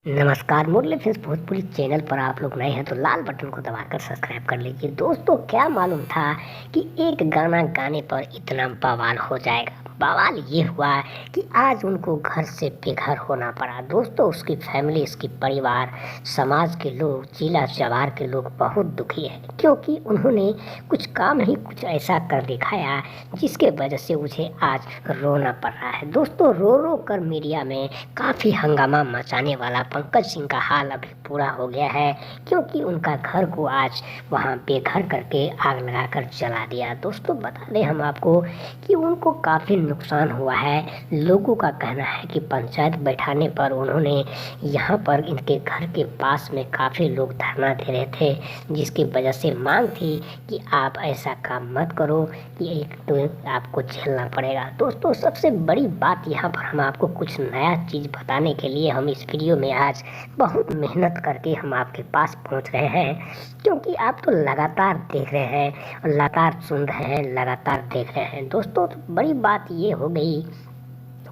नमस्कार, मुरली films Bhojpuri channel पर आप लोग नए हैं तो लाल बटन को दबाकर सब्सक्राइब कर लीजिए। दोस्तों, क्या मालूम था कि एक गाना गाने पर इतना बवाल हो जाएगा। बवाल ये हुआ कि आज उनको घर से बेघर होना पड़ा। दोस्तों, उसकी फैमिली, उसकी परिवार, समाज के लोग, जिला जवार के लोग बहुत दुखी है, क्योंकि उन्होंने कुछ काम ही कुछ ऐसा कर दिखाया जिसके वजह से मुझे आज रोना पड़ रहा है। दोस्तों, रो रो कर मीडिया में काफ़ी हंगामा मचाने वाला पंकज सिंह का हाल अभी पूरा हो गया है, क्योंकि उनका घर को आज वहां बेघर करके आग लगाकर जला दिया। दोस्तों, बता दें हम आपको कि उनको काफ़ी नुकसान हुआ है। लोगों का कहना है कि पंचायत बैठाने पर उन्होंने यहाँ पर इनके घर के पास में काफ़ी लोग धरना दे रहे थे, जिसकी वजह से मांग थी कि आप ऐसा काम मत करो कि एक तो आपको झेलना पड़ेगा। दोस्तों, सबसे बड़ी बात यहाँ पर हम आपको कुछ नया चीज़ बताने के लिए हम इस वीडियो में आज बहुत मेहनत करके हम आपके पास पहुँच रहे हैं, क्योंकि आप तो लगातार देख रहे हैं और लगातार सुन रहे हैं, लगातार देख रहे हैं। दोस्तों, तो बड़ी बात ये हो गई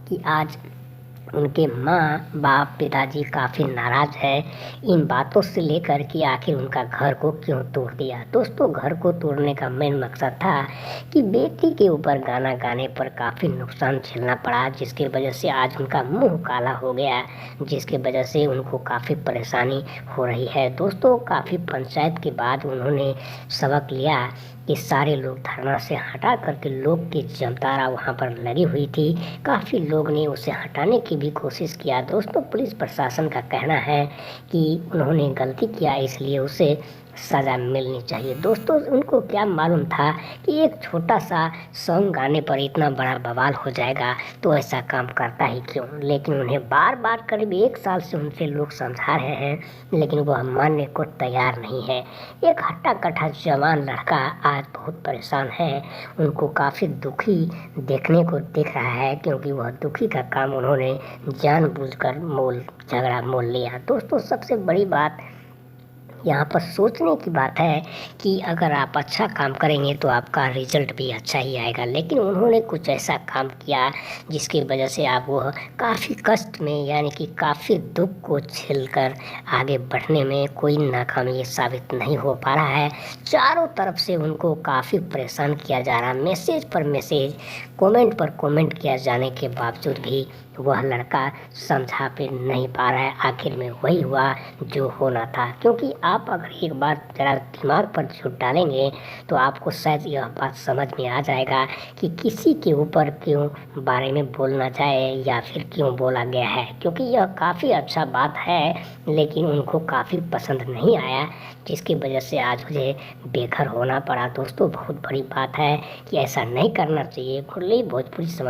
कि आज उनके माँ बाप पिताजी काफ़ी नाराज़ है इन बातों से लेकर कि आखिर उनका घर को क्यों तोड़ दिया। दोस्तों, घर को तोड़ने का मेन मकसद था कि बेटी के ऊपर गाना गाने पर काफ़ी नुकसान झेलना पड़ा, जिसकी वजह से आज उनका मुंह काला हो गया, जिसकी वजह से उनको काफ़ी परेशानी हो रही है। दोस्तों, काफ़ी पंचायत के बाद उन्होंने सबक लिया कि सारे लोग धरना से हटा करके लोग की जमतारा वहाँ पर लगी हुई थी। काफ़ी लोग ने उसे हटाने की भी कोशिश किया। दोस्तों, पुलिस प्रशासन का कहना है कि उन्होंने गलती किया, इसलिए उसे सज़ा मिलनी चाहिए। दोस्तों, उनको क्या मालूम था कि एक छोटा सा सॉन्ग गाने पर इतना बड़ा बवाल हो जाएगा, तो ऐसा काम करता ही क्यों। लेकिन उन्हें बार बार करीब 1 साल से उनसे लोग समझा रहे हैं, लेकिन वह मानने को तैयार नहीं है। एक हट्टा कट्टा जवान लड़का आज बहुत परेशान है, उनको काफ़ी दुखी देखने को दिख रहा है, क्योंकि वह दुखी का काम उन्होंने जानबूझकर झगड़ा मोल लिया। दोस्तों, सबसे बड़ी बात यहाँ पर सोचने की बात है कि अगर आप अच्छा काम करेंगे तो आपका रिजल्ट भी अच्छा ही आएगा, लेकिन उन्होंने कुछ ऐसा काम किया जिसकी वजह से आप वह काफ़ी कष्ट में, यानी कि काफ़ी दुख को झेलकर आगे बढ़ने में कोई नाकामी साबित नहीं हो पा रहा है। चारों तरफ से उनको काफ़ी परेशान किया जा रहा है, मैसेज पर मैसेज, कमेंट पर कमेंट किया जाने के बावजूद भी वह लड़का समझा पे नहीं पा रहा है। आखिर में वही हुआ जो होना था, क्योंकि आप अगर एक बार ज़रा दिमाग पर जोर डालेंगे तो आपको शायद यह बात समझ में आ जाएगा कि किसी के ऊपर क्यों बारे में बोलना जाए या फिर क्यों बोला गया है, क्योंकि यह काफ़ी अच्छा बात है, लेकिन उनको काफ़ी पसंद नहीं आया, जिसकी वजह से आज मुझे बेघर होना पड़ा। दोस्तों, बहुत बड़ी बात है कि ऐसा नहीं करना चाहिए। मुरली भोजपुरी समझ